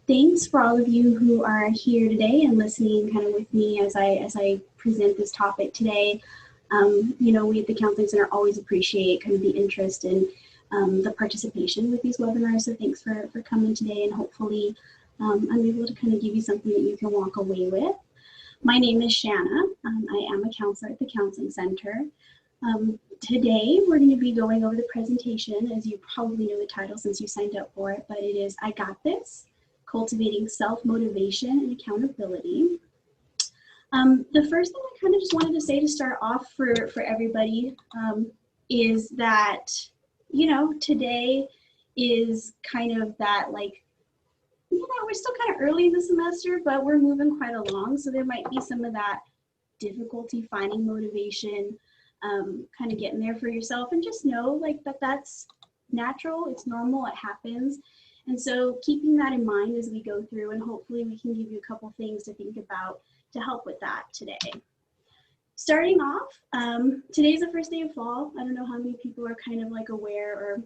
Thanks for all of you who are here today and listening kind of with me as I present this topic today. We at the Counseling Center always appreciate kind of the interest and the participation with these webinars. So thanks for coming today, and hopefully I'm able to kind of give you something that you can walk away with. My name is Shanna. I am a counselor at the Counseling Center. Today, we're going to be going over the presentation, as you probably know the title since you signed up for it, but it is I Got This, Cultivating Self-Motivation and Accountability. The first thing I kind of just wanted to say to start off for everybody is that, today is kind of that we're still kind of early in the semester, but we're moving quite along. So there might be some of that difficulty finding motivation, kind of getting there for yourself, and just know that's natural, it's normal, it happens. And so keeping that in mind as we go through, and hopefully we can give you a couple things to think about to help with that today. Starting off, today's the first day of fall. I don't know how many people are kind of aware or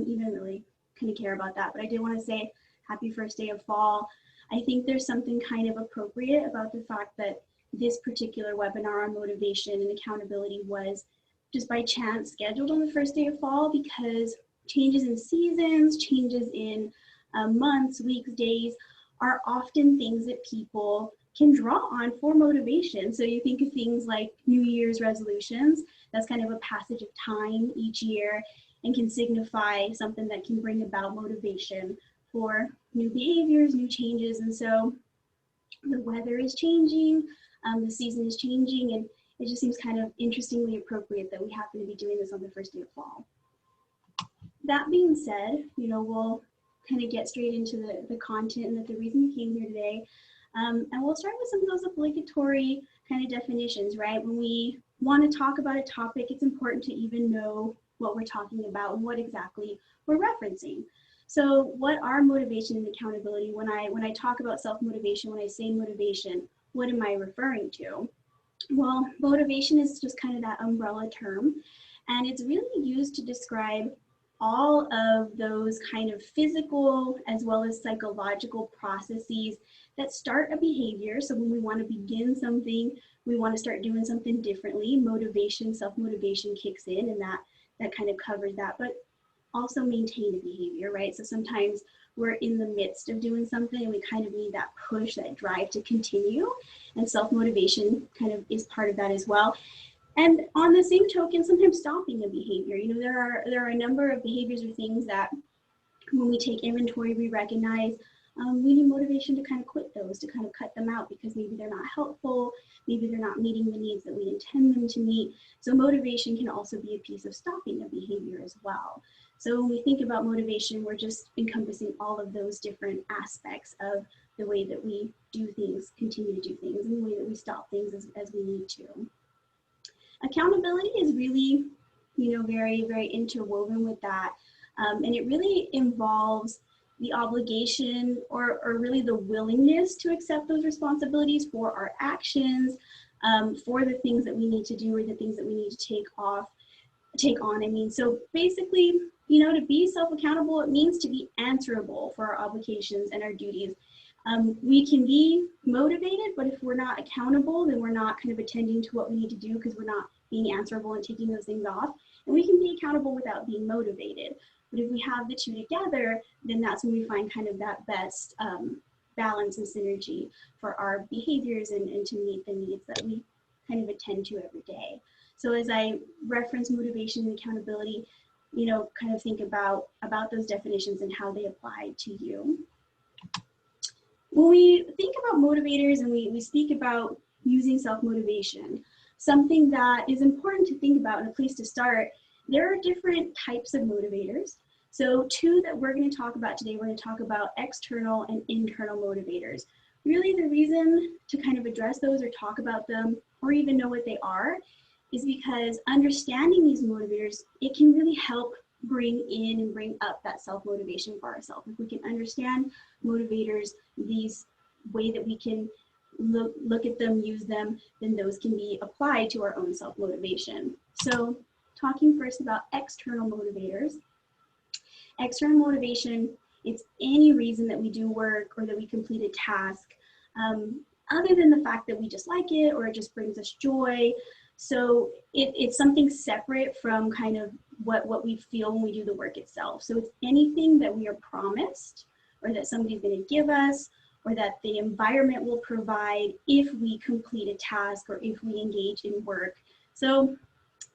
even really kind of care about that, but I did want to say happy first day of fall. I think there's something kind of appropriate about the fact that this particular webinar on motivation and accountability was just by chance scheduled on the first day of fall, because changes in seasons, changes in months, weeks, days are often things that people can draw on for motivation. So you think of things like New Year's resolutions, that's kind of a passage of time each year and can signify something that can bring about motivation for new behaviors, new changes. And so the weather is changing, the season is changing, and it just seems kind of interestingly appropriate that we happen to be doing this on the first day of fall. That being said, we'll kind of get straight into the content and the reason we came here today. And we'll start with some of those obligatory kind of definitions, right? When we want to talk about a topic, it's important to even know what we're talking about and what exactly we're referencing. So what are motivation and accountability? When I talk about self-motivation, when I say motivation, what am I referring to? Well, motivation is just kind of that umbrella term, and it's really used to describe all of those kind of physical as well as psychological processes that start a behavior. So when we want to begin something, we want to start doing something differently, motivation, self-motivation kicks in, and that kind of covers that, but also maintain a behavior, right? So sometimes we're in the midst of doing something and we kind of need that push, that drive to continue, and self-motivation kind of is part of that as well. And on the same token, sometimes stopping a behavior. There are a number of behaviors or things that when we take inventory, we recognize we need motivation to kind of quit those, to kind of cut them out because maybe they're not helpful, maybe they're not meeting the needs that we intend them to meet. So motivation can also be a piece of stopping a behavior as well. So when we think about motivation, we're just encompassing all of those different aspects of the way that we do things, continue to do things, and the way that we stop things as we need to. Accountability is really, very, very interwoven with that. And it really involves the obligation or really the willingness to accept those responsibilities for our actions, for the things that we need to do or the things that we need to take on. So basically, to be self-accountable, it means to be answerable for our obligations and our duties. We can be motivated, but if we're not accountable, then we're not kind of attending to what we need to do because we're not being answerable and taking those things off. And we can be accountable without being motivated. But if we have the two together, then that's when we find kind of that best balance and synergy for our behaviors and to meet the needs that we kind of attend to every day. So as I reference motivation and accountability, kind of think about those definitions and how they apply to you. When we think about motivators and we speak about using self-motivation, something that is important to think about and a place to start, there are different types of motivators. So two that we're going to talk about today, we're going to talk about external and internal motivators. Really the reason to kind of address those or talk about them or even know what they are is because understanding these motivators, it can really help bring in and bring up that self-motivation for ourselves. If we can understand motivators, these way that we can look at them, use them, then those can be applied to our own self-motivation. So talking first about external motivators. External motivation It's any reason that we do work or that we complete a task, other than the fact that we just like it or it just brings us joy. So it's something separate from kind of what we feel when we do the work itself. So it's anything that we are promised or that somebody's going to give us or that the environment will provide if we complete a task or if we engage in work. So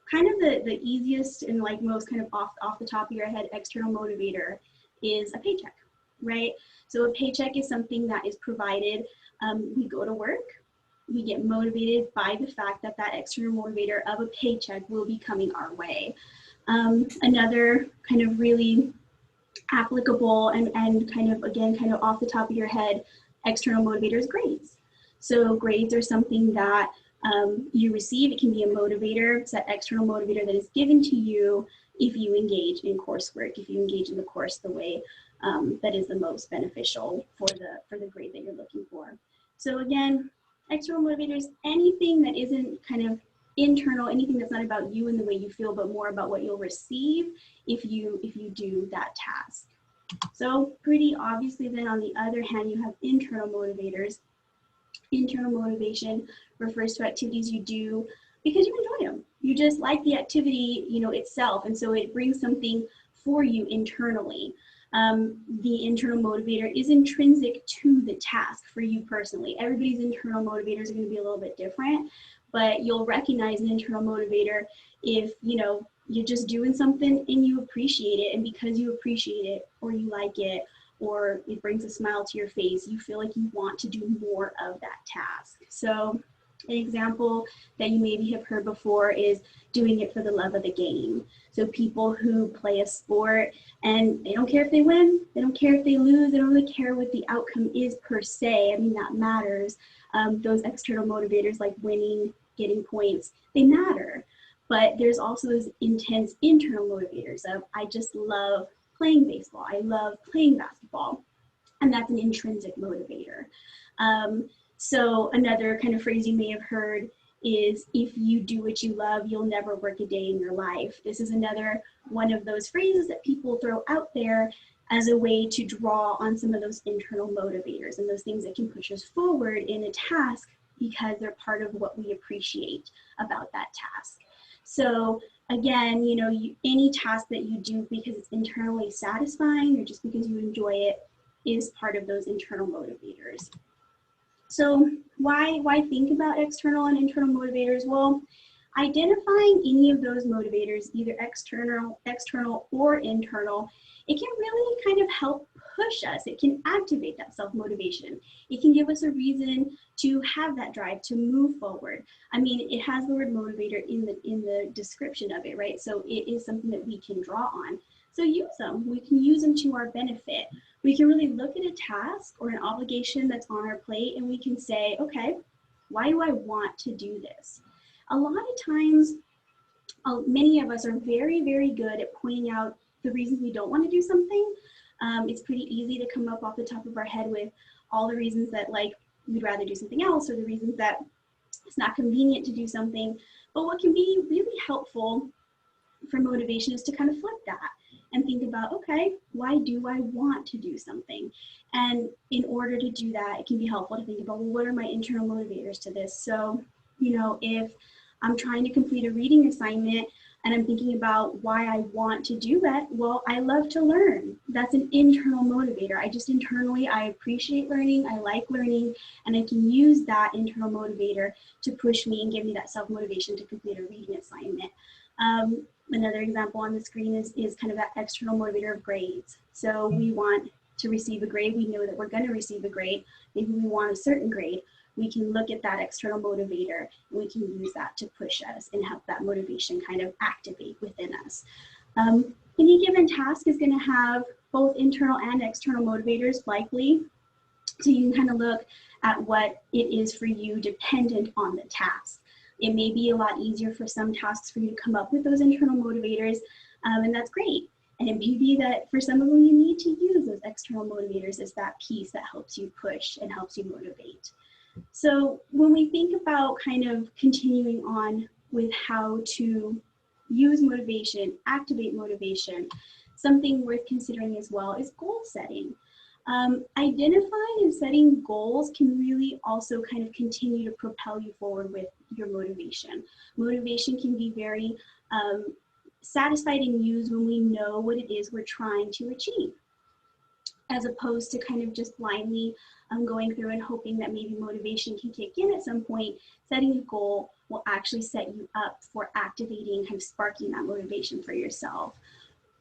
kind of the easiest and like most kind of off the top of your head external motivator is a paycheck, right? So a paycheck is something that is provided. We go to work, we get motivated by the fact that that external motivator of a paycheck will be coming our way. Another kind of really applicable and kind of, again, kind of off the top of your head, external motivators, grades. So grades are something that you receive. It can be a motivator. It's that external motivator that is given to you if you engage in coursework, if you engage in the course the way that is the most beneficial for the grade that you're looking for. So again, external motivators, anything that isn't kind of internal, anything that's not about you and the way you feel, but more about what you'll receive if you do that task. So pretty obviously then on the other hand, you have internal motivators. Internal motivation refers to activities you do because you enjoy them. You just like the activity, you know, itself, and so it brings something for you internally. The internal motivator is intrinsic to the task for you personally. Everybody's internal motivators are going to be a little bit different, but you'll recognize an internal motivator if, you know, you're just doing something and you appreciate it, and because you appreciate it or you like it or it brings a smile to your face, you feel like you want to do more of that task. So an example that you maybe have heard before is doing it for the love of the game. So people who play a sport and they don't care if they win, they don't care if they lose, they don't really care what the outcome is per se. I mean, that matters. Those external motivators like winning, getting points, they matter. But there's also those intense internal motivators of, I just love playing baseball, I love playing basketball, and that's an intrinsic motivator. So another kind of phrase you may have heard is, if you do what you love, you'll never work a day in your life. This is another one of those phrases that people throw out there as a way to draw on some of those internal motivators and those things that can push us forward in a task because they're part of what we appreciate about that task. So again, you know, any task that you do because it's internally satisfying or just because you enjoy it is part of those internal motivators. So why think about external and internal motivators? Well, identifying any of those motivators, either external or internal, it can really kind of help push us. It can activate that self-motivation. It can give us a reason to have that drive to move forward. I mean, it has the word motivator in the description of it, right? So it is something that we can draw on. So use them. We can use them to our benefit. We can really look at a task or an obligation that's on our plate and we can say, okay, why do I want to do this? A lot of times, many of us are very, very good at pointing out the reasons we don't want to do something. It's pretty easy to come up off the top of our head with all the reasons that like we'd rather do something else or the reasons that it's not convenient to do something. But what can be really helpful for motivation is to kind of flip that and think about, okay, why do I want to do something? And in order to do that, it can be helpful to think about, well, what are my internal motivators to this? So, you know, if I'm trying to complete a reading assignment and I'm thinking about why I want to do that, well, I love to learn. That's an internal motivator. I just internally, I appreciate learning, I like learning, and I can use that internal motivator to push me and give me that self-motivation to complete a reading assignment. Another example on the screen is kind of that external motivator of grades. So we want to receive a grade. We know that we're going to receive a grade. Maybe we want a certain grade. We can look at that external motivator and we can use that to push us and help that motivation kind of activate within us. Any given task is going to have both internal and external motivators likely. So you can kind of look at what it is for you dependent on the task. It may be a lot easier for some tasks for you to come up with those internal motivators, and that's great. And it may be that for some of them you need to use those external motivators as that piece that helps you push and helps you motivate. So when we think about kind of continuing on with how to use motivation, activate motivation, something worth considering as well is goal setting. Identifying and setting goals can really also kind of continue to propel you forward with your motivation. Motivation can be very satisfied and used when we know what it is we're trying to achieve, as opposed to kind of just blindly going through and hoping that maybe motivation can kick in at some point. Setting a goal will actually set you up for activating, kind of sparking that motivation for yourself.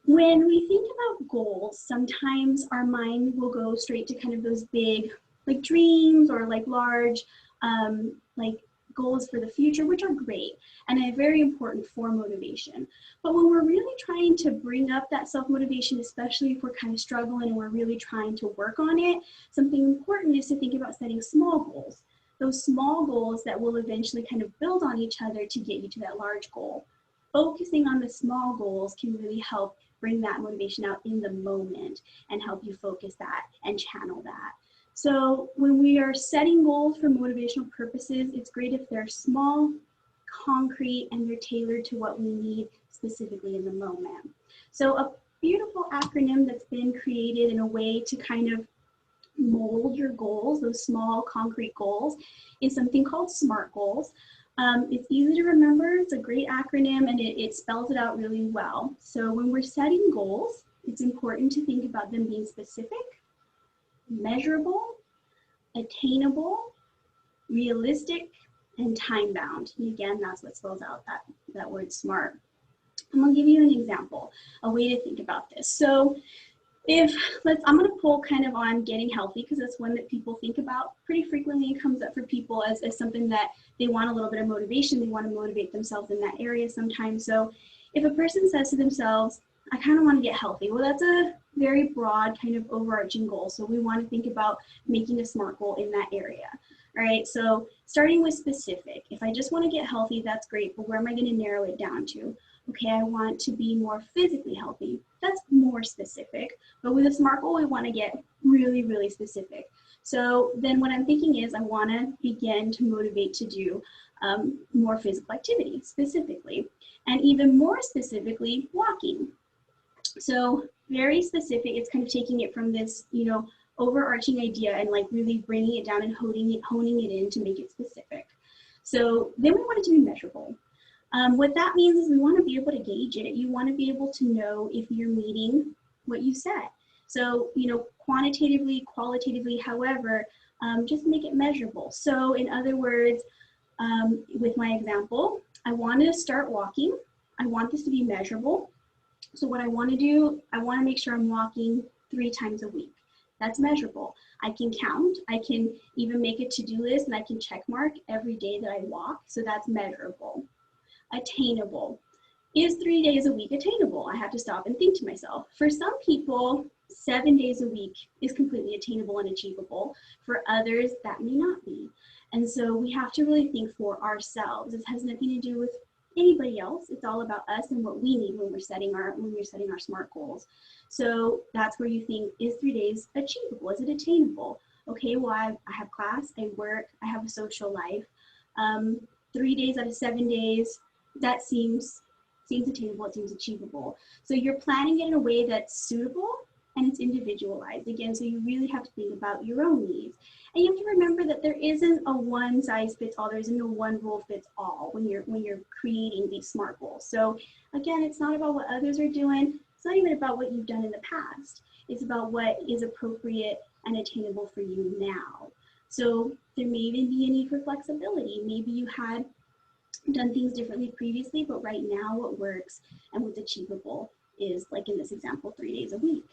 When we think about goals, sometimes our mind will go straight to kind of those big, like dreams or like large, like goals for the future, which are great and are very important for motivation. But when we're really trying to bring up that self-motivation, especially if we're kind of struggling and we're really trying to work on it, something important is to think about setting small goals. Those small goals that will eventually kind of build on each other to get you to that large goal. Focusing on the small goals can really help bring that motivation out in the moment and help you focus that and channel that. So when we are setting goals for motivational purposes, it's great if they're small, concrete, and they're tailored to what we need specifically in the moment. So a beautiful acronym that's been created in a way to kind of mold your goals, those small concrete goals, is something called SMART goals. It's easy to remember, it's a great acronym, and it spells it out really well. So when we're setting goals, it's important to think about them being specific, measurable, attainable, realistic, and time-bound. And again, that's what spells out that word SMART. I'm gonna give you an example, a way to think about this. So I'm gonna pull kind of on getting healthy, because that's one that people think about pretty frequently. It comes up for people as something that they want a little bit of motivation. They want to motivate themselves in that area sometimes. So if a person says to themselves, I kind of want to get healthy, well, that's a very broad kind of overarching goal. So we want to think about making a SMART goal in that area. All right, so starting with specific. If I just want to get healthy, that's great, but where am I going to narrow it down to? Okay, I want to be more physically healthy. That's more specific. But with a SMART goal, we want to get really, really specific. So then what I'm thinking is I want to begin to motivate to do more physical activity specifically. And even more specifically, walking. So very specific, it's kind of taking it from this, overarching idea and like really bringing it down and honing it in to make it specific. So then we want it to be measurable. What that means is we want to be able to gauge it. You want to be able to know if you're meeting what you set. So, quantitatively, qualitatively, however, just make it measurable. So in other words, with my example, I want to start walking. I want this to be measurable. So what I want to do, I want to make sure I'm walking 3 times a week. That's measurable. I can count. I can even make a to-do list and I can check mark every day that I walk. So that's measurable. Attainable. Is 3 days a week attainable? I have to stop and think to myself. For some people, 7 days a week is completely attainable and achievable. For others, that may not be. And so we have to really think for ourselves. This has nothing to do with anybody else. It's all about us and what we need when we're setting our SMART goals. So that's where you think, is 3 days achievable? Is it attainable? Okay, well, I have class, I work, I have a social life. 3 days out of 7 days, that seems attainable, it seems achievable. So you're planning it in a way that's suitable and it's individualized. Again, so you really have to think about your own needs. And you have to remember that there isn't a one size fits all, there isn't a one rule fits all when you're creating these SMART goals. So again, it's not about what others are doing. It's not even about what you've done in the past. It's about what is appropriate and attainable for you now. So there may even be a need for flexibility. Maybe you had done things differently previously, but right now what works and what's achievable is, like in this example, 3 days a week.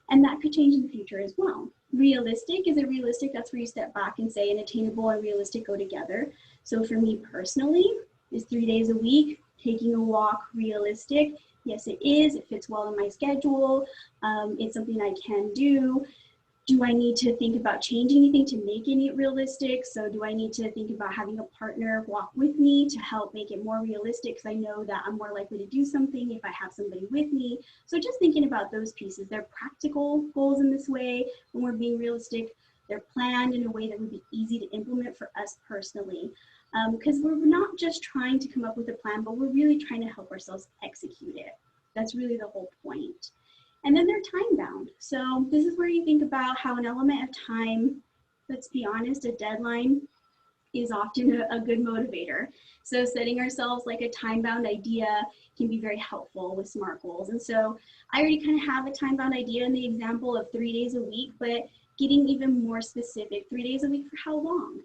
And that could change in the future as well. Realistic, is it realistic? That's where you step back and say, and attainable and realistic go together. So for me personally, is 3 days a week, taking a walk, realistic? Yes, it is. It fits well in my schedule. It's something I can do. Do I need to think about changing anything to make it realistic? So do I need to think about having a partner walk with me to help make it more realistic? Because I know that I'm more likely to do something if I have somebody with me. So just thinking about those pieces. They're practical goals in this way. When we're being realistic, they're planned in a way that would be easy to implement for us personally. Because we're not just trying to come up with a plan, but we're really trying to help ourselves execute it. That's really the whole point. And then they're time bound. So this is where you think about how an element of time, let's be honest, a deadline is often a good motivator. So setting ourselves like a time-bound idea can be very helpful with SMART goals. And so I already kind of have a time-bound idea in the example of 3 days a week, but getting even more specific, 3 days a week for how long?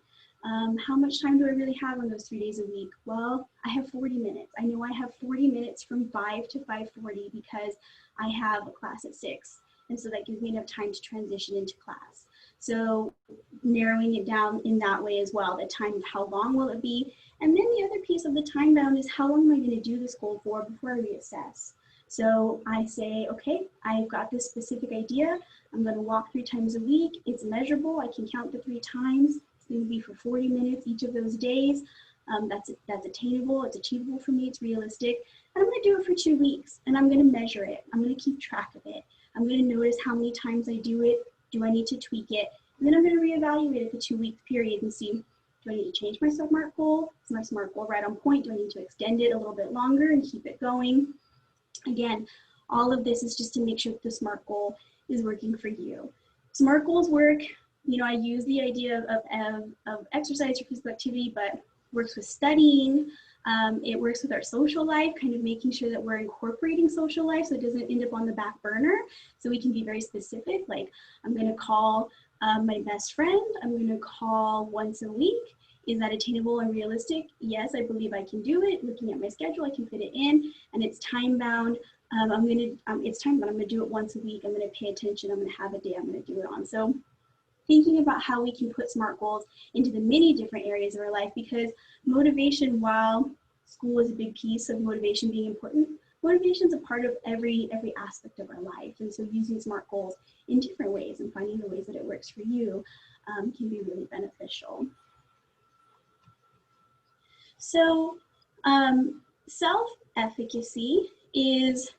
How much time do I really have on those 3 days a week? Well, I have 40 minutes. I know I have 40 minutes from 5 to 5:40 because I have a class at 6. And so that gives me enough time to transition into class. So narrowing it down in that way as well, the time of how long will it be. And then the other piece of the time bound is how long am I going to do this goal for before I reassess. So I say, okay, I've got this specific idea. I'm going to walk 3 times a week. It's measurable. I can count the 3 times. It's going to be for 40 minutes each of those days. That's attainable. It's achievable for me. It's realistic. And I'm going to do it for 2 weeks. And I'm going to measure it. I'm going to keep track of it. I'm going to notice how many times I do it. Do I need to tweak it? And then I'm going to reevaluate at the 2-week period and see, do I need to change my SMART goal? Is my SMART goal right on point? Do I need to extend it a little bit longer and keep it going? Again, all of this is just to make sure that the SMART goal is working for you. SMART goals work, I use the idea of exercise or physical activity, but works with studying. It works with our social life, kind of making sure that we're incorporating social life so it doesn't end up on the back burner. So we can be very specific, like I'm going to call my best friend, I'm going to call once a week. Is that attainable and realistic? Yes, I believe I can do it. Looking at my schedule, I can fit it in, and it's time bound. It's time bound. I'm going to do it once a week. I'm going to pay attention. I'm going to have a day I'm going to do it on. So thinking about how we can put SMART goals into the many different areas of our life, because motivation, while school is a big piece of motivation being important, motivation is a part of every aspect of our life. And so using SMART goals in different ways and finding the ways that it works for you can be really beneficial. So self-efficacy is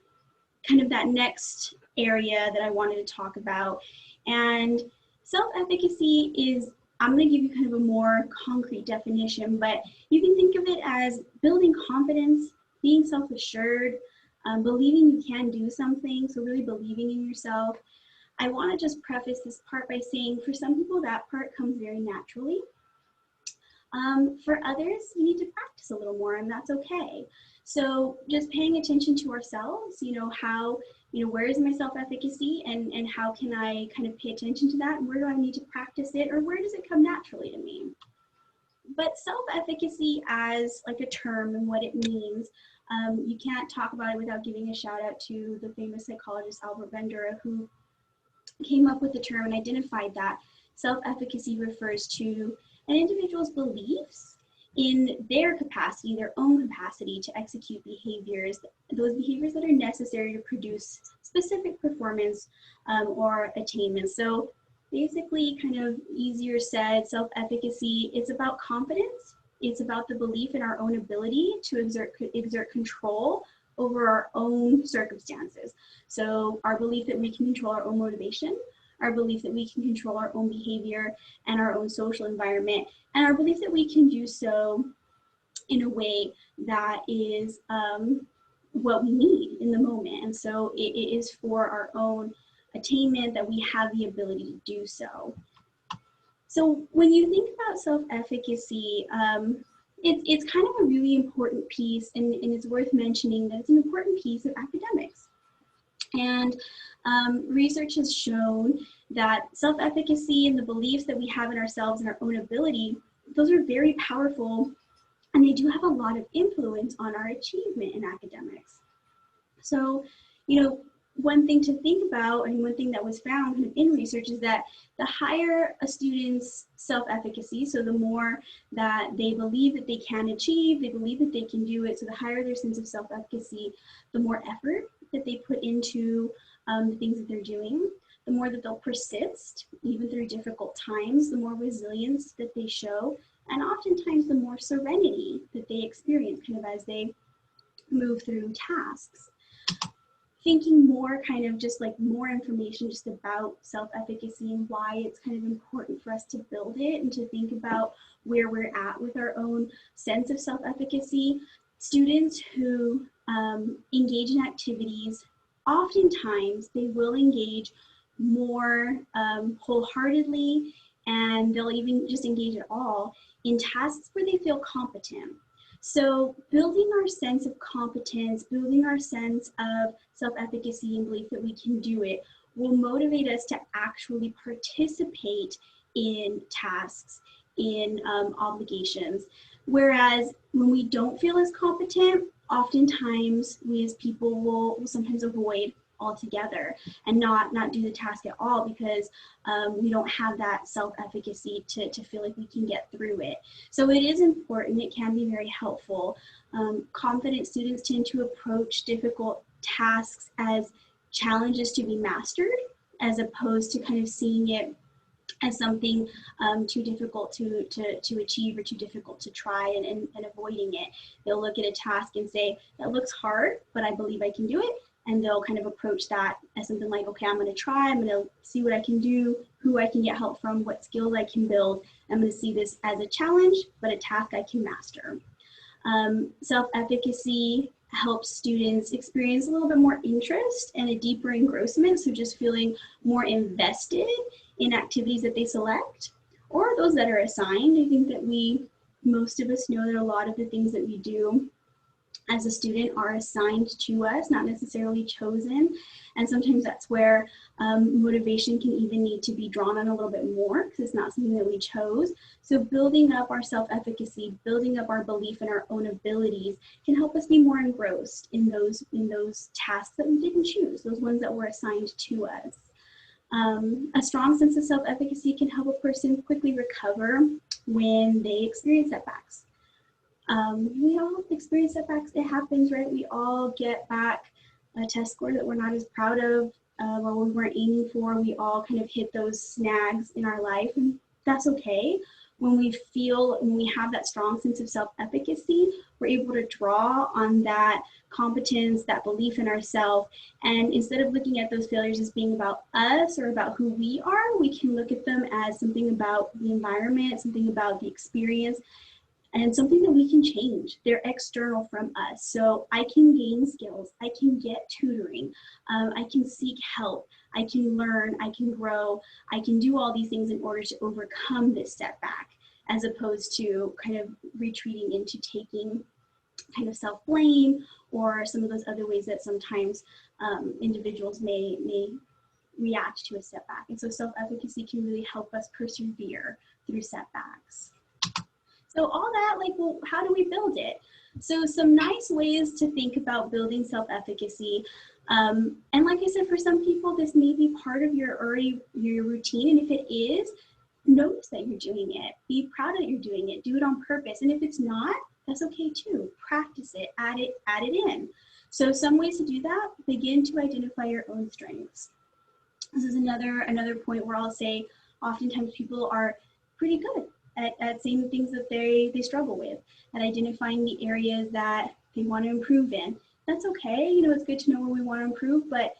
kind of that next area that I wanted to talk about. And self-efficacy is, I'm going to give you kind of a more concrete definition, but you can think of it as building confidence, being self-assured, believing you can do something, so really believing in yourself. I want to just preface this part by saying for some people that part comes very naturally. For others, you need to practice a little more, and that's okay. So just paying attention to ourselves, where is my self-efficacy and how can I kind of pay attention to that? And where do I need to practice it, or where does it come naturally to me? But self-efficacy as like a term and what it means, you can't talk about it without giving a shout out to the famous psychologist Albert Bandura, who came up with the term and identified that self-efficacy refers to an individual's beliefs in their capacity, their own capacity to execute behaviors, those behaviors that are necessary to produce specific performance or attainment. So basically, kind of easier said, self-efficacy is about confidence. It's about the belief in our own ability to exert control over our own circumstances. So our belief that we can control our own motivation, our belief that we can control our own behavior and our own social environment, and our belief that we can do so in a way that is what we need in the moment. And so it is for our own attainment that we have the ability to do so. So when you think about self-efficacy, it's kind of a really important piece, and it's worth mentioning that it's an important piece of academics. And research has shown that self-efficacy and the beliefs that we have in ourselves and our own ability, those are very powerful, and they do have a lot of influence on our achievement in academics. So, one thing to think about, and one thing that was found kind of in research, is that the higher a student's self-efficacy, so the more that they believe that they can achieve, they believe that they can do it, so the higher their sense of self-efficacy, the more effort that they put into the things that they're doing, the more that they'll persist, even through difficult times, the more resilience that they show, and oftentimes the more serenity that they experience kind of as they move through tasks. Thinking more kind of just like more information just about self-efficacy and why it's kind of important for us to build it and to think about where we're at with our own sense of self-efficacy. Students who engage in activities oftentimes they will engage more wholeheartedly, and they'll even just engage at all in tasks where they feel competent. So building our sense of competence, building our sense of self-efficacy and belief that we can do it will motivate us to actually participate in tasks, in obligations. Whereas when we don't feel as competent, oftentimes we as people will sometimes avoid altogether and not do the task at all, because we don't have that self-efficacy to feel like we can get through it. So it is important. It can be very helpful. Confident students tend to approach difficult tasks as challenges to be mastered, as opposed to kind of seeing it as something too difficult to achieve or too difficult to try and avoiding it. They'll look at a task and say, that looks hard, but I believe I can do it. And they'll kind of approach that as something like, okay, I'm going to try, I'm going to see what I can do, who I can get help from, what skills I can build. I'm going to see this as a challenge, but a task I can master. Self-efficacy helps students experience a little bit more interest and a deeper engrossment, so just feeling more invested in activities that they select or those that are assigned. I think that most of us know that a lot of the things that we do as a student are assigned to us, not necessarily chosen. And sometimes that's where motivation can even need to be drawn on a little bit more, because it's not something that we chose. So building up our self-efficacy, building up our belief in our own abilities can help us be more engrossed in those tasks that we didn't choose, those ones that were assigned to us. A strong sense of self-efficacy can help a person quickly recover when they experience setbacks. We all experience setbacks. It happens, right? We all get back a test score that we're not as proud of or we weren't aiming for. We all kind of hit those snags in our life, and that's okay. When we have that strong sense of self-efficacy, we're able to draw on that competence, that belief in ourselves. And instead of looking at those failures as being about us or about who we are, we can look at them as something about the environment, something about the experience, and something that we can change. They're external from us. So I can gain skills, I can get tutoring, I can seek help, I can learn, I can grow, I can do all these things in order to overcome this setback, as opposed to kind of retreating into taking kind of self-blame or some of those other ways that sometimes individuals may react to a setback. And so self-efficacy can really help us persevere through setbacks. So all that, like, well, how do we build it? So some nice ways to think about building self-efficacy. And like I said, for some people, this may be part of your routine. And if it is, notice that you're doing it. Be proud that you're doing it. Do it on purpose. And if it's not, that's okay too. Practice it, add it in. So some ways to do that: begin to identify your own strengths. This is another point where I'll say, oftentimes people are pretty good at seeing the things that they struggle with, at identifying the areas that they want to improve in. That's okay. You know, it's good to know where we want to improve, but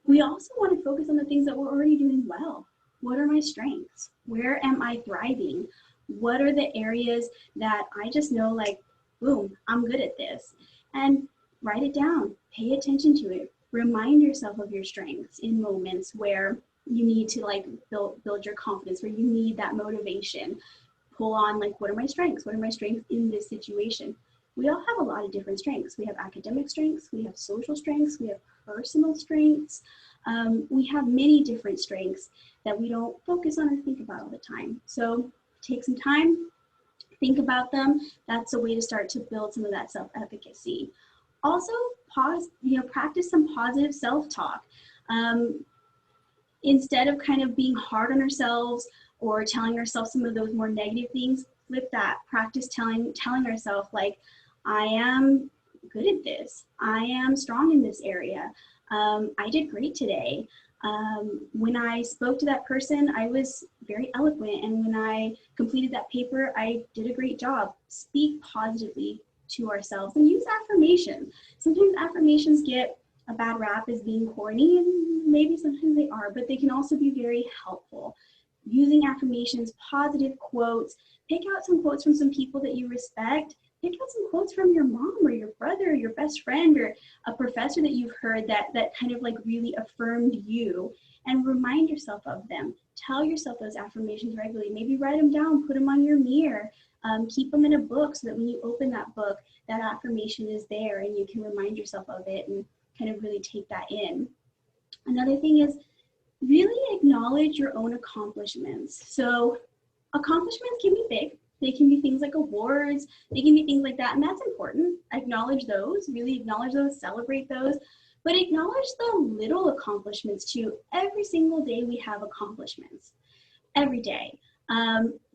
we also want to focus on the things that we're already doing well. What are my strengths? Where am I thriving? What are the areas that I just know, like, boom, I'm good at this? And write it down. Pay attention to it. Remind yourself of your strengths in moments where you need to, like, build your confidence, where you need that motivation. Pull on, like, what are my strengths? What are my strengths in this situation? We all have a lot of different strengths. We have academic strengths, we have social strengths, we have personal strengths. We have many different strengths that we don't focus on or think about all the time. So take some time, think about them. That's a way to start to build some of that self-efficacy. Also, practice some positive self-talk. Instead of kind of being hard on ourselves or telling ourselves some of those more negative things, flip that. Practice telling ourselves, like, I am good at this. I am strong in this area. I did great today. When I spoke to that person, I was very eloquent. And when I completed that paper, I did a great job. Speak positively to ourselves and use affirmations. Sometimes affirmations get a bad rap as being corny, and maybe sometimes they are, but they can also be very helpful. Using affirmations, positive quotes, pick out some quotes from some people that you respect pick out some quotes from your mom or your brother or your best friend or a professor that you've heard that kind of like really affirmed you, and remind yourself of them. Tell yourself those affirmations regularly. Maybe write them down, put them on your mirror, keep them in a book so that when you open that book, that affirmation is there and you can remind yourself of it and kind of really take that in. Another thing is really acknowledge your own accomplishments. So accomplishments can be big. They can be things like awards, they can be things like that, and that's important. Acknowledge those, really acknowledge those, celebrate those, but acknowledge the little accomplishments too. Every single day we have accomplishments, every day.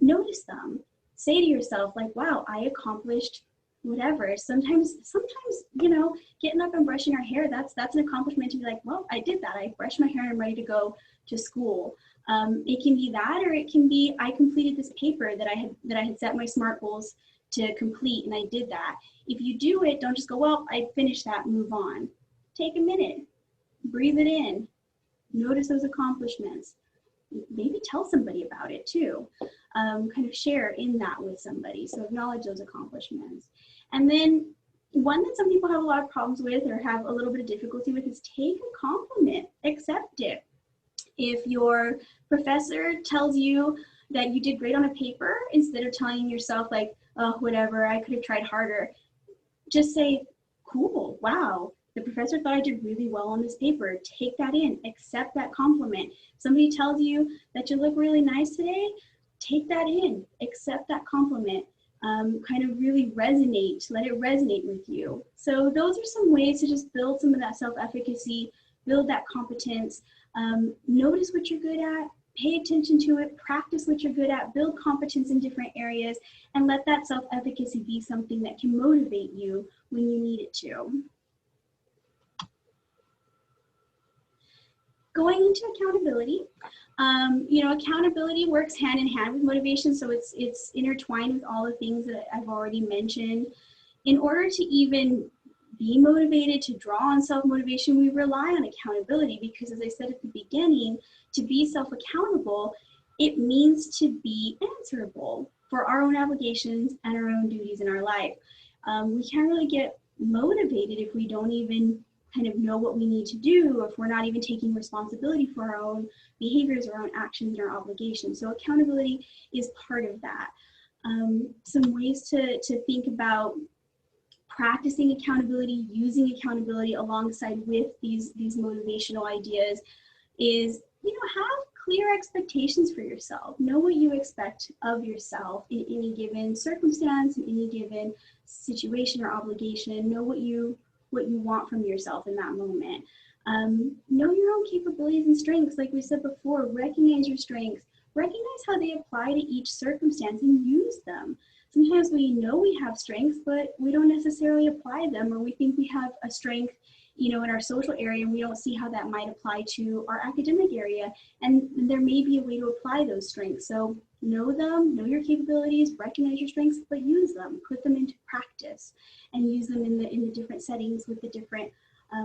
Notice them. Say to yourself, like, wow, I accomplished whatever. Sometimes, you know, getting up and brushing our hair, that's an accomplishment to be like, well, I did that. I brushed my hair and I'm ready to go to school. It can be that, or it can be, I completed this paper that I had set my SMART goals to complete, and I did that. If you do it, don't just go, well, I finished that, move on. Take a minute, breathe it in, notice those accomplishments. Maybe tell somebody about it too. Kind of share in that with somebody. So acknowledge those accomplishments. And then one that some people have a lot of problems with or have a little bit of difficulty with is take a compliment, accept it. If your professor tells you that you did great on a paper, instead of telling yourself like, oh, whatever, I could have tried harder, just say, cool, wow, the professor thought I did really well on this paper. Take that in, accept that compliment. Somebody tells you that you look really nice today, take that in, accept that compliment. Kind of really resonate, let it resonate with you. So those are some ways to just build some of that self-efficacy, build that competence, notice what you're good at, pay attention to it, practice what you're good at, build competence in different areas, and let that self-efficacy be something that can motivate you when you need it to. Going into accountability, you know, accountability works hand in hand with motivation, so it's intertwined with all the things that I've already mentioned. In order to even be motivated, to draw on self-motivation, we rely on accountability because, as I said at the beginning, to be self-accountable, it means to be answerable for our own obligations and our own duties in our life. We can't really get motivated if we don't even kind of know what we need to do, or if we're not even taking responsibility for our own behaviors, our own actions, and our obligations. So accountability is part of that. Some ways to think about practicing accountability, using accountability alongside with these motivational ideas is, you know, have clear expectations for yourself. Know what you expect of yourself in any given circumstance, in any given situation or obligation. Know what you want from yourself in that moment. Know your own capabilities and strengths. Like we said before, recognize your strengths, recognize how they apply to each circumstance and use them. Sometimes we know we have strengths, but we don't necessarily apply them, or we think we have a strength, you know, in our social area, and we don't see how that might apply to our academic area. And there may be a way to apply those strengths. So know them, know your capabilities, recognize your strengths, but use them, put them into practice, and use them in the different settings with the different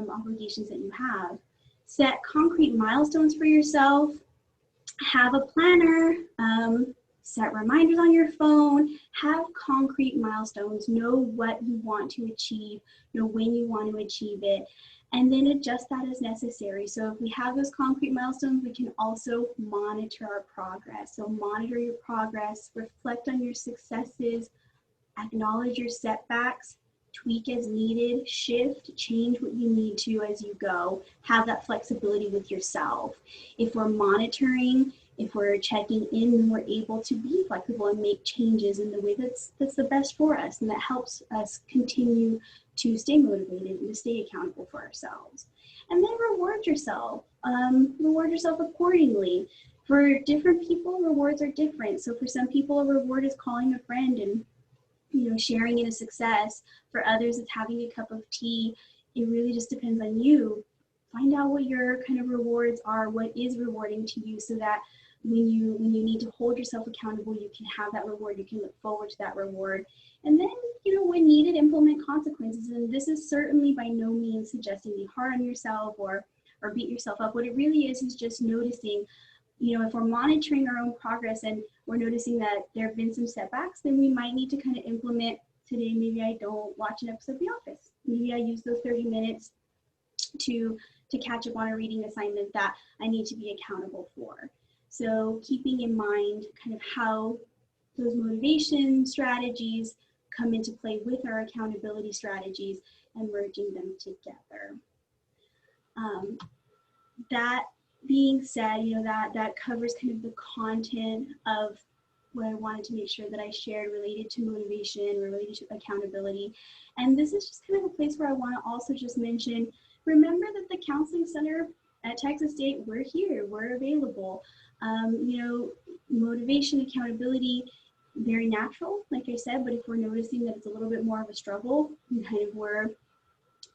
obligations that you have. Set concrete milestones for yourself. Have a planner. Set reminders on your phone. Have concrete milestones. Know what you want to achieve. Know when you want to achieve it. And then adjust that as necessary. So if we have those concrete milestones, we can also monitor our progress. So monitor your progress, reflect on your successes, acknowledge your setbacks, tweak as needed, shift, change what you need to as you go. Have that flexibility with yourself. If we're monitoring, if we're checking in, then we're able to be flexible and make changes in the way that's the best for us, and that helps us continue to stay motivated and to stay accountable for ourselves. And then reward yourself. Reward yourself accordingly. For different people, rewards are different. So for some people, a reward is calling a friend and, you know, sharing in a success. For others, it's having a cup of tea. It really just depends on you. Find out what your kind of rewards are, what is rewarding to you, so that when you need to hold yourself accountable, you can have that reward, you can look forward to that reward. And then, you know, when needed, implement consequences. And this is certainly by no means suggesting be hard on yourself or beat yourself up. What it really is just noticing, you know, if we're monitoring our own progress and we're noticing that there have been some setbacks, then we might need to kind of implement today maybe I don't watch an episode of The Office. Maybe I use those 30 minutes to catch up on a reading assignment that I need to be accountable for. So keeping in mind kind of how those motivation strategies come into play with our accountability strategies and merging them together. That being said, that covers kind of the content of what I wanted to make sure that I shared related to motivation, related to accountability. And this is just kind of a place where I want to also just mention, remember that the Counseling Center at Texas State, we're here, we're available. Motivation, accountability, very natural, like I said, but if we're noticing that it's a little bit more of a struggle, we're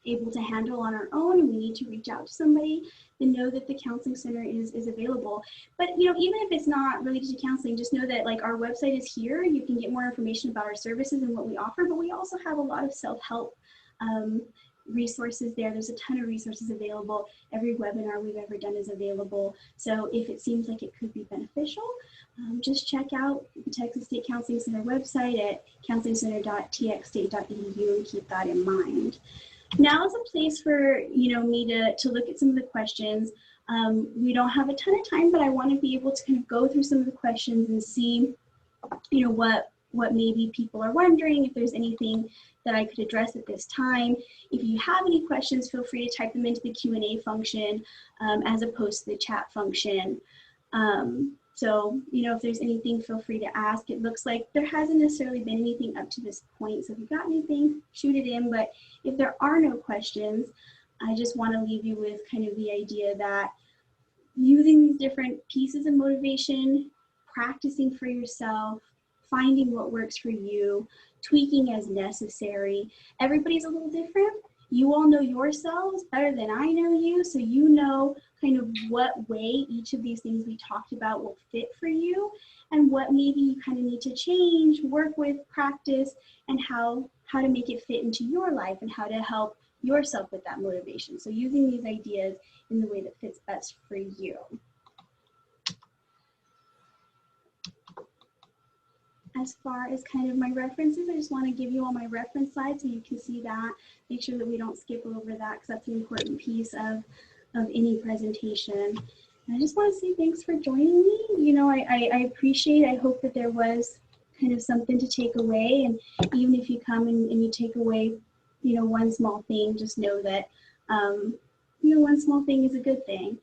able to handle on our own and we need to reach out to somebody, then know that the Counseling Center is available. But even if it's not related to counseling, just know that like our website is here. You can get more information about our services and what we offer, but we also have a lot of self-help resources there. There's a ton of resources available. Every webinar we've ever done is available. So if it seems like it could be beneficial, just check out the Texas State Counseling Center website at counselingcenter.txstate.edu and keep that in mind. Now is a place for me to look at some of the questions. We don't have a ton of time, but I want to be able to kind of go through some of the questions and see, what maybe people are wondering, if there's anything that I could address at this time. If you have any questions, feel free to type them into the Q&A function as opposed to the chat function. So, if there's anything, feel free to ask. It looks like there hasn't necessarily been anything up to this point. So if you've got anything, shoot it in. But if there are no questions, I just want to leave you with kind of the idea that using these different pieces of motivation, practicing for yourself, finding what works for you, tweaking as necessary. Everybody's a little different. You all know yourselves better than I know you, so you know kind of what way each of these things we talked about will fit for you and what maybe you kind of need to change, work with, practice, and how to make it fit into your life and how to help yourself with that motivation. So using these ideas in the way that fits best for you. As far as kind of my references, I just want to give you all my reference slides so you can see that. Make sure that we don't skip over that because that's an important piece of any presentation. And I just want to say thanks for joining me. I appreciate, I hope that there was kind of something to take away. And even if you come and you take away, one small thing, just know that, one small thing is a good thing.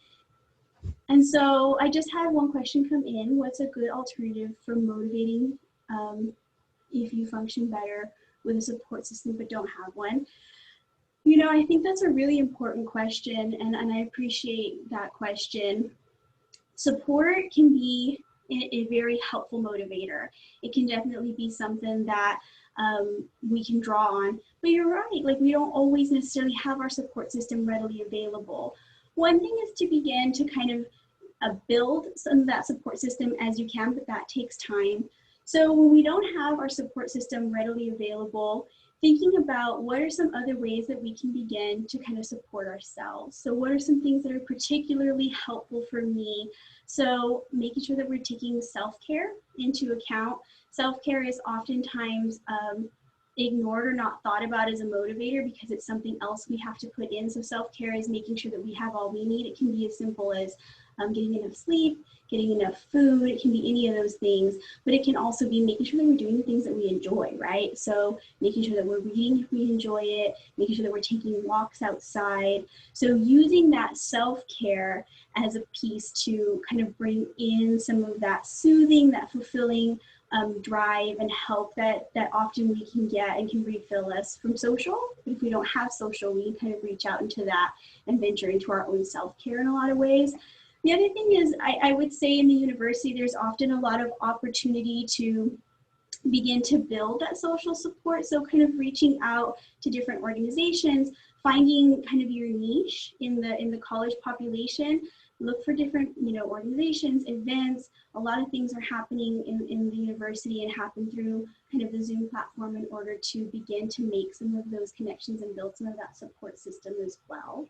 And so I just had one question come in. What's a good alternative for motivating if you function better with a support system but don't have one? I think that's a really important question, and I appreciate that question. Support can be a very helpful motivator. It can definitely be something that we can draw on. But you're right, like we don't always necessarily have our support system readily available. One thing is to begin to kind of build some of that support system as you can, but that takes time. So when we don't have our support system readily available, thinking about what are some other ways that we can begin to kind of support ourselves. So what are some things that are particularly helpful for me? So making sure that we're taking self-care into account. Self-care is oftentimes ignored or not thought about as a motivator because it's something else we have to put in. So self-care is making sure that we have all we need. It can be as simple as getting enough sleep, getting enough food. It can be any of those things, but it can also be making sure that we're doing the things that we enjoy, right? So making sure that we're reading if we enjoy it, making sure that we're taking walks outside. So using that self-care as a piece to kind of bring in some of that soothing, that fulfilling drive and help that often we can get and can refill us from social. But if we don't have social, we can kind of reach out into that and venture into our own self-care in a lot of ways. The other thing is, I would say in the university, there's often a lot of opportunity to begin to build that social support. So kind of reaching out to different organizations, finding kind of your niche in the college population, look for different organizations, events. A lot of things are happening in the university and happen through kind of the Zoom platform in order to begin to make some of those connections and build some of that support system as well.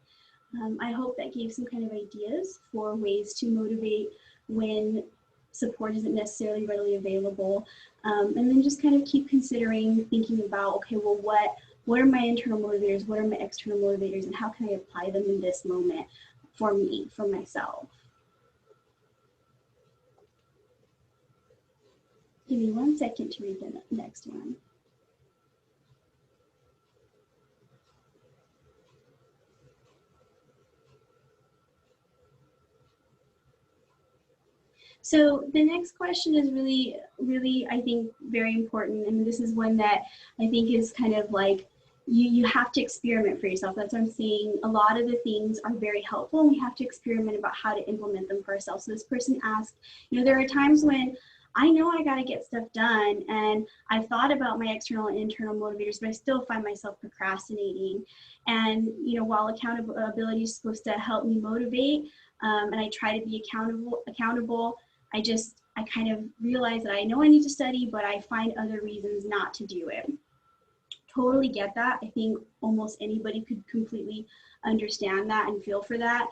I hope that gave some kind of ideas for ways to motivate when support isn't necessarily readily available. And then just kind of keep considering, thinking about, okay, well, what are my internal motivators? What are my external motivators? And how can I apply them in this moment for me, for myself? Give me 1 second to read the next one. So the next question is really, really, I think, very important. And this is one that I think is kind of like, you have to experiment for yourself. That's what I'm saying. A lot of the things are very helpful, and we have to experiment about how to implement them for ourselves. So this person asked, there are times when I know I got to get stuff done, and I've thought about my external and internal motivators, but I still find myself procrastinating. And, while accountability is supposed to help me motivate, and I try to be accountable, I kind of realize that I know I need to study, but I find other reasons not to do it. Totally get that. I think almost anybody could completely understand that and feel for that.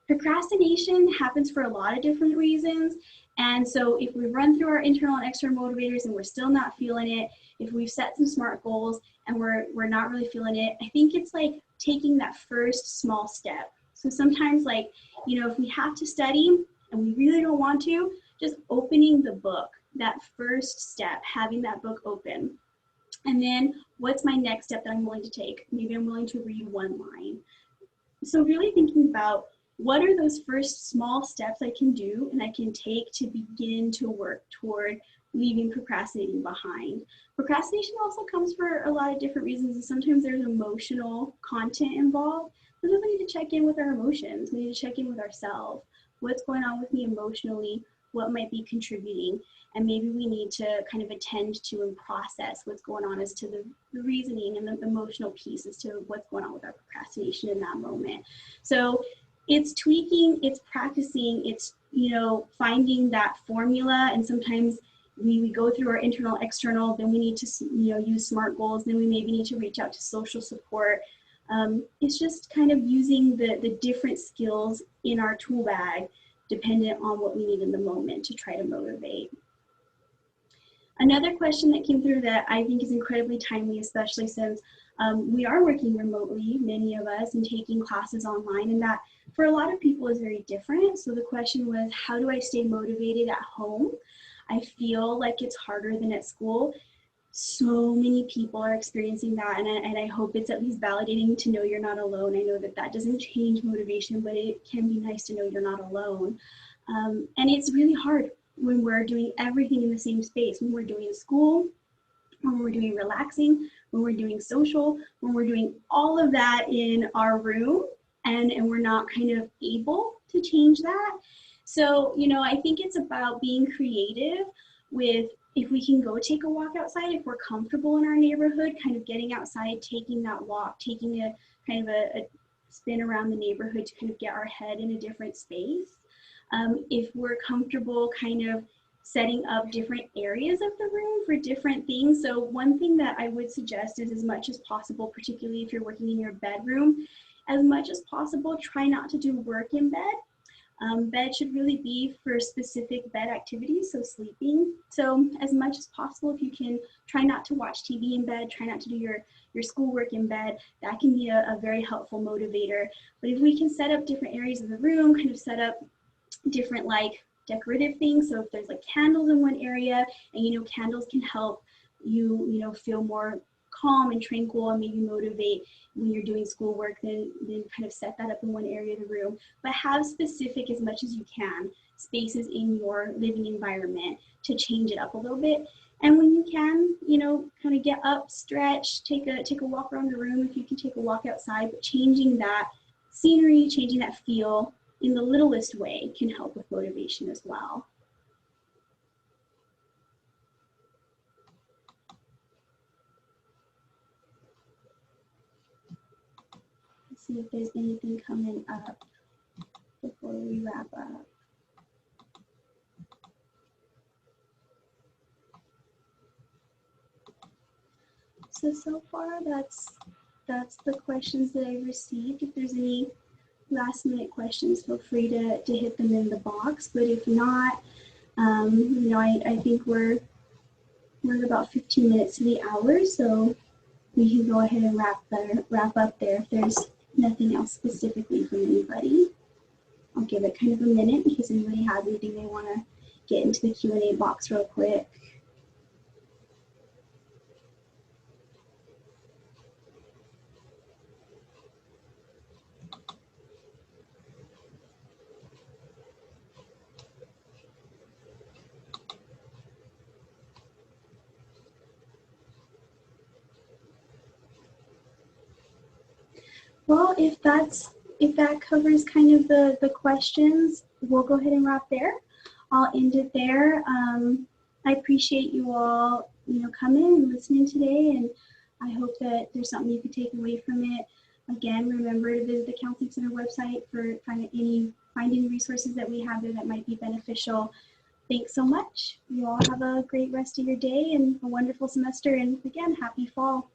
Procrastination happens for a lot of different reasons. And so if we run through our internal and external motivators and we're still not feeling it, if we've set some SMART goals and we're not really feeling it, I think it's like taking that first small step. So sometimes, like, if we have to study and we really don't want to, just opening the book, that first step, having that book open. And then what's my next step that I'm willing to take? Maybe I'm willing to read one line. So really thinking about, what are those first small steps I can do and I can take to begin to work toward leaving procrastinating behind. Procrastination also comes for a lot of different reasons, and sometimes there's emotional content involved. Sometimes we need to check in with our emotions. We need to check in with ourselves. What's going on with me emotionally? What might be contributing? And maybe we need to kind of attend to and process what's going on as to the reasoning and the emotional piece as to what's going on with our procrastination in that moment. So it's tweaking, it's practicing, it's, finding that formula. And sometimes we go through our internal, external, then we need to, use SMART goals, then we maybe need to reach out to social support. It's just kind of using the different skills in our tool bag, dependent on what we need in the moment to try to motivate. Another question that came through that I think is incredibly timely, especially since we are working remotely, many of us, and taking classes online, and that for a lot of people is very different. So the question was, how do I stay motivated at home? I feel like it's harder than at school. So many people are experiencing that, and I hope it's at least validating to know you're not alone. I know that doesn't change motivation, but it can be nice to know you're not alone. And it's really hard when we're doing everything in the same space, when we're doing school, when we're doing relaxing, when we're doing social, when we're doing all of that in our room, and we're not kind of able to change that. So, I think it's about being creative with, if we can go take a walk outside, if we're comfortable in our neighborhood, kind of getting outside, taking that walk, taking a kind of a spin around the neighborhood to kind of get our head in a different space. If we're comfortable kind of setting up different areas of the room for different things. So one thing that I would suggest is, as much as possible, particularly if you're working in your bedroom, as much as possible, try not to do work in bed. Bed should really be for specific bed activities, so sleeping. So as much as possible, if you can, try not to watch TV in bed, try not to do your schoolwork in bed. That can be a very helpful motivator. But if we can set up different areas of the room, kind of set up different like decorative things. So if there's like candles in one area, and candles can help you feel more calm and tranquil and maybe motivate when you're doing schoolwork, then kind of set that up in one area of the room. But have specific, as much as you can, spaces in your living environment to change it up a little bit. And when you can, kind of get up, stretch, take a walk around the room if you can take a walk outside, but changing that scenery, changing that feel in the littlest way can help with motivation as well. Let's see if there's anything coming up before we wrap up. So far, that's the questions that I've received. If there's any last minute questions, feel free to hit them in the box. But if not, You know, I think we're about 15 minutes to the hour, so we can go ahead and wrap up there if there's nothing else specifically from anybody. I'll give it kind of a minute in case anybody has anything they want to get into the Q&A box real quick. Well, if that covers kind of the questions, we'll go ahead and wrap there. I'll end it there. I appreciate you all, you know, coming and listening today, and I hope that there's something you could take away from it. Again, remember to visit the Counseling Center website for find any resources that we have there that might be beneficial. Thanks so much. You all have a great rest of your day and a wonderful semester, and again, happy fall.